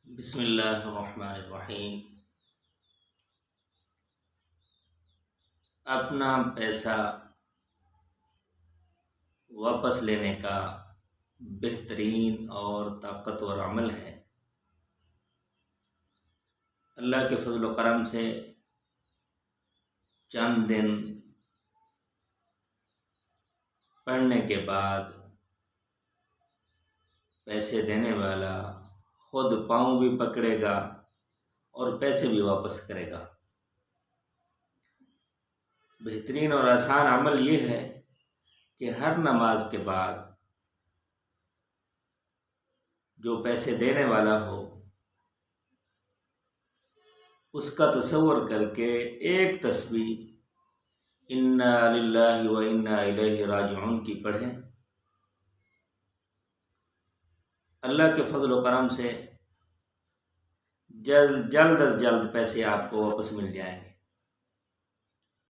بسم اللہ الرحمن الرحیم۔ اپنا پیسہ واپس لینے کا بہترین اور طاقتور عمل ہے۔ اللہ کے فضل و کرم سے چند دن پڑھنے کے بعد پیسے دینے والا خود پاؤں بھی پکڑے گا اور پیسے بھی واپس کرے گا۔ بہترین اور آسان عمل یہ ہے کہ ہر نماز کے بعد جو پیسے دینے والا ہو اس کا تصور کر کے ایک تسبیح انا للہ و انا الیہ راجعون کی پڑھیں۔ اللہ کے فضل و کرم سے جلد از جلد پیسے آپ کو واپس مل جائیں گے۔